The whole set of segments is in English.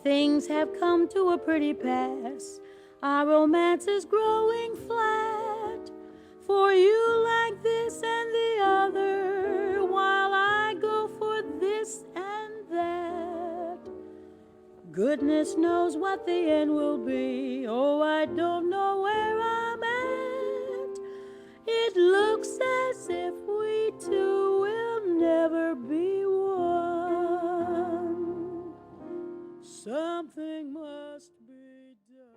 things have come to a pretty pass. Our romance is growing flat. For you like this and the other, while I go for this and that. Goodness knows what the end will be. Oh, I don't know where I'm at. It looks as if we two will never be one. Something must be done.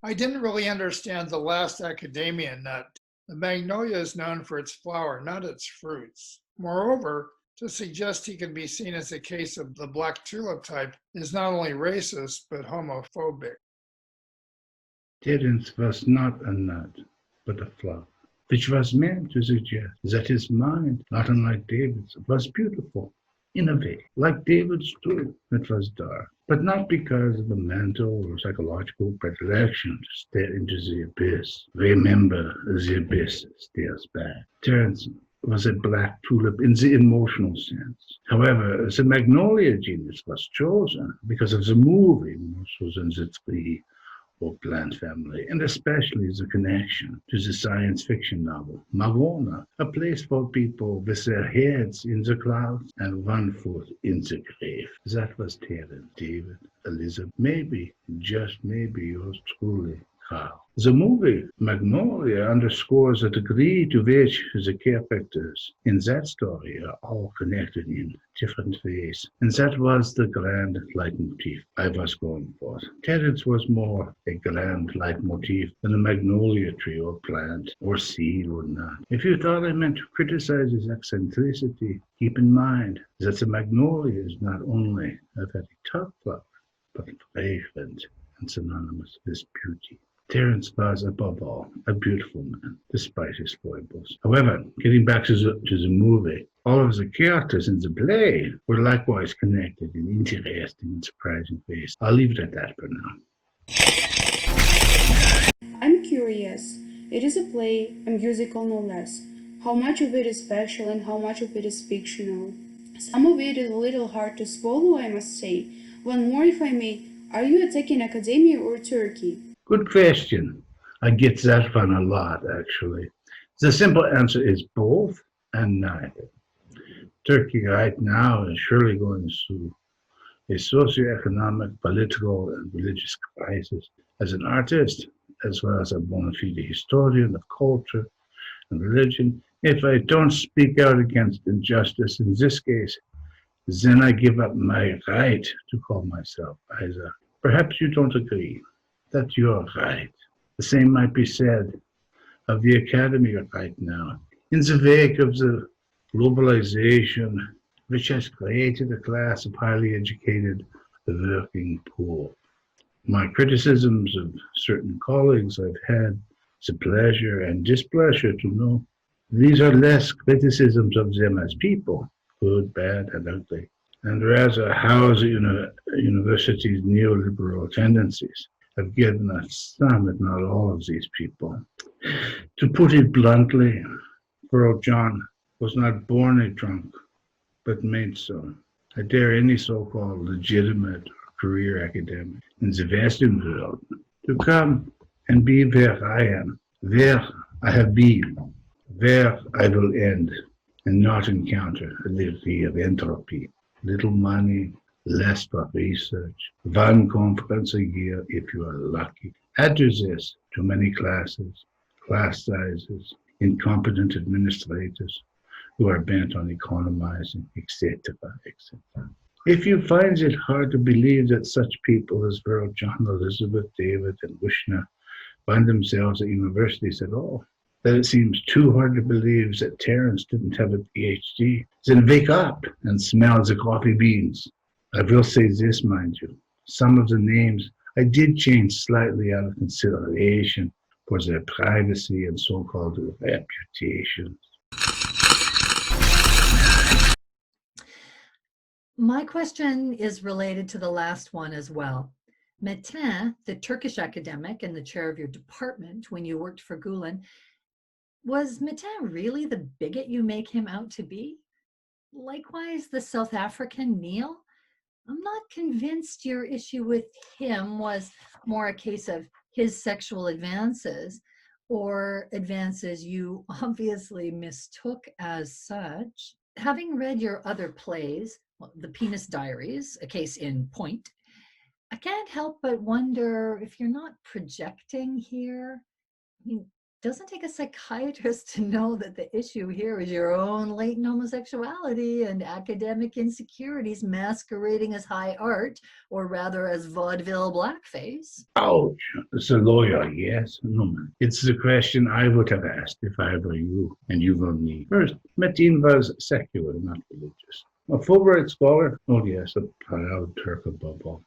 I didn't really understand the last academia nut. The magnolia is known for its flower, not its fruits. Moreover, to suggest he can be seen as a case of the black tulip type is not only racist, but homophobic. Terence was not a nut, but a flower, which was meant to suggest that his mind, not unlike David's, was beautiful, in a way, like David's too. It was dark, but not because of a mental or psychological predilection to stare into the abyss. Remember, the abyss stares back. Terence was a black tulip in the emotional sense. However, the Magnolia genus was chosen because of the movie, more so than the tree or plant family, and especially the connection to the science fiction novel Marona, a place for people with their heads in the clouds and one foot in the grave. That was Terence, David, Elizabeth, maybe, just maybe yours truly, Carl. The movie Magnolia underscores the degree to which the characters in that story are all connected in different ways. And that was the grand leitmotif I was going for. Terence was more a grand leitmotif than a magnolia tree or plant or seed or nut. If you thought I meant to criticize his eccentricity, keep in mind that the magnolia is not only a very tough flower, but fragrant and synonymous with beauty. Terence was, above all, a beautiful man, despite his foibles. However, getting back to the movie, all of the characters in the play were likewise connected in interesting and surprising ways. I'll leave it at that for now. I'm curious. It is a play, a musical no less. How much of it is factual and how much of it is fictional? Some of it is a little hard to swallow, I must say. One more, if I may. Are you attacking academia or Turkey? Good question. I get that one a lot, actually. The simple answer is both and neither. Turkey right now is surely going through a socioeconomic, political, and religious crisis. As an artist, as well as a bona fide historian of culture and religion, if I don't speak out against injustice in this case, then I give up my right to call myself Isaac. Perhaps you don't agree. That you're right. The same might be said of the academy right now. In the wake of the globalization, which has created a class of highly educated working poor. My criticisms of certain colleagues I've had the pleasure and displeasure to know. These are less criticisms of them as people, good, bad, and ugly, and rather how the university's neoliberal tendencies have given us some, if not all, of these people. To put it bluntly, Earl John was not born a drunk, but made so. I dare any so-called legitimate career academic in the Western world to come and be where I am, where I have been, where I will end, and not encounter a degree of entropy, little money, less for research, one conference a year if you are lucky. Add to this too many classes, class sizes, incompetent administrators who are bent on economizing, etc., etc. If you find it hard to believe that such people as Earl John, Elizabeth, David, and Wishna find themselves at universities at all, that it seems too hard to believe that Terence didn't have a PhD, then wake up and smell the coffee beans. I will say this, mind you, some of the names I did change slightly out of consideration for their privacy and so-called reputation. My question is related to the last one as well. Metin, the Turkish academic and the chair of your department when you worked for Gulen, was Metin really the bigot you make him out to be? Likewise, the South African Neil? I'm not convinced your issue with him was more a case of his sexual advances or advances you obviously mistook as such. Having read your other plays, well, The Penis Diaries, a case in point, I can't help but wonder if you're not projecting here. I mean, doesn't take a psychiatrist to know that the issue here is your own latent homosexuality and academic insecurities masquerading as high art, or rather as vaudeville blackface. Ouch. It's a lawyer, yes. No, man. It's the question I would have asked if I were you and you were me. First, Metin was secular, not religious. A Fulbright scholar? Oh, yes, a proud Turk above all.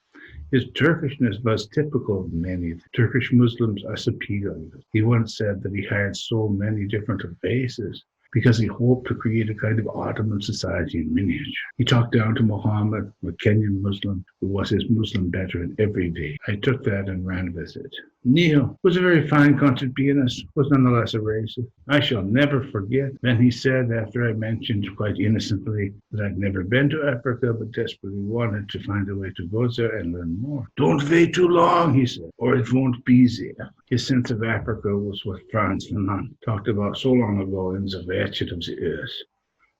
His Turkishness was typical of many Turkish Muslims as superior. He once said that he hired so many different faces because he hoped to create a kind of Ottoman society in miniature. He talked down to Muhammad, a Kenyan Muslim, who was his Muslim veteran every day. I took that and ran with it. Neil was a very fine concert pianist, was nonetheless a racist. I shall never forget when he said, after I mentioned quite innocently that I'd never been to Africa but desperately wanted to find a way to go there and learn more. Don't wait too long, he said, or it won't be there. His sense of Africa was what Frans Fanon talked about so long ago in The Wretched of the Earth,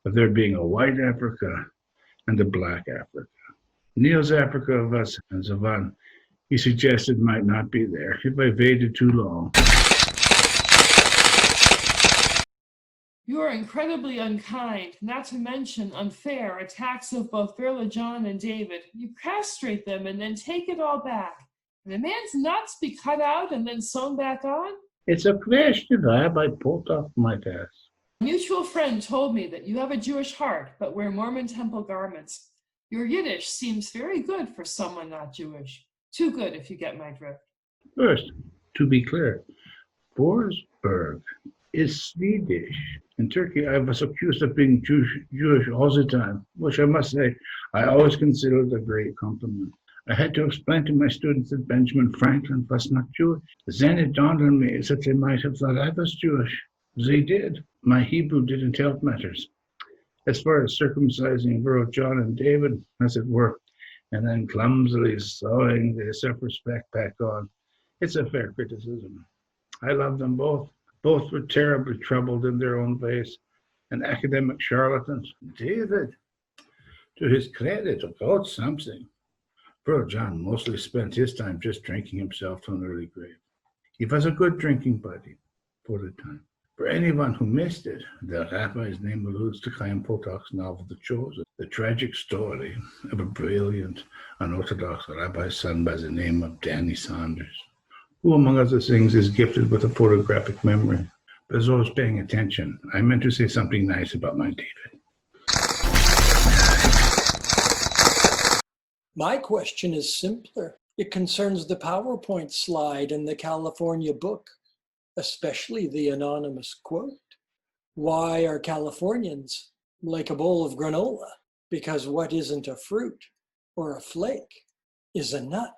of there being a white Africa and a black Africa. Neil's Africa was, and the one he suggested might not be there if I waited too long. You are incredibly unkind, not to mention unfair attacks of both Verla John and David. You castrate them and then take it all back. And a man's nuts be cut out and then sewn back on? It's a question Rabbi Potok might ask. A mutual friend told me that you have a Jewish heart, but wear Mormon temple garments. Your Yiddish seems very good for someone not Jewish. Too good, if you get my drift. First, to be clear, Forsberg is Swedish. In Turkey, I was accused of being Jewish all the time, which I must say, I always considered a great compliment. I had to explain to my students that Benjamin Franklin was not Jewish. Then it dawned on me that they might have thought I was Jewish. They did. My Hebrew didn't help matters. As far as circumcising Verla John and David, as it were, and then clumsily sewing their self-respect back on, it's a fair criticism. I love them both. Both were terribly troubled in their own ways, and academic charlatans. David, to his credit, wrote something. Verla John mostly spent his time just drinking himself to an early grave. He was a good drinking buddy for the time. For anyone who missed it, the rabbi's name alludes to Chaim Potok's novel, The Chosen, the tragic story of a brilliant, unorthodox rabbi's son by the name of Danny Saunders, who, among other things, is gifted with a photographic memory. But as I was paying attention, I meant to say something nice about my David. My question is simpler. It concerns the PowerPoint slide in the California book, especially the anonymous quote. Why are Californians like a bowl of granola? Because what isn't a fruit or a flake is a nut.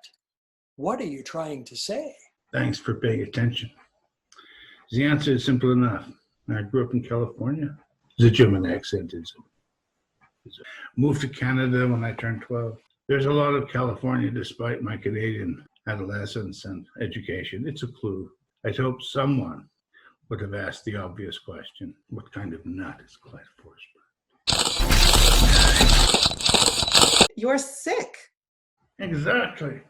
What are you trying to say? Thanks for paying attention. The answer is simple enough. I grew up in California. The German accent is. Moved to Canada when I turned 12. There's a lot of California despite my Canadian adolescence and education. It's a clue. I'd hoped someone would have asked the obvious question, what kind of nut is Clyde Forsberg? You're sick. Exactly.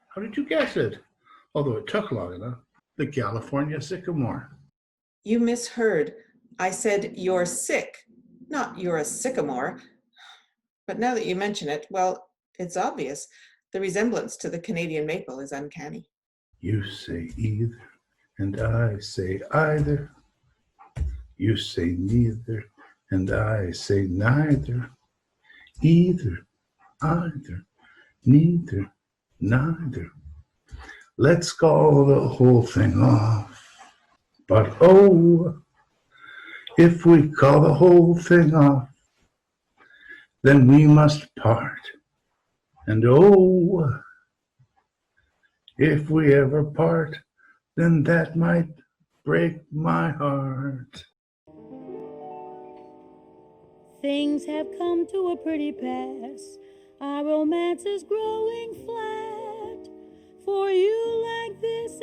How did you guess it? Although it took long enough. The California sycamore. You misheard. I said you're sick, not you're a sycamore. But now that you mention it, well, it's obvious. The resemblance to the Canadian maple is uncanny. You say either, and I say either. You say neither, and I say neither. Either, either, neither, neither. Let's call the whole thing off. But oh, if we call the whole thing off, then we must part. And oh, if we ever part, then that might break my heart. Things have come to a pretty pass. Our romance is growing flat. For you like this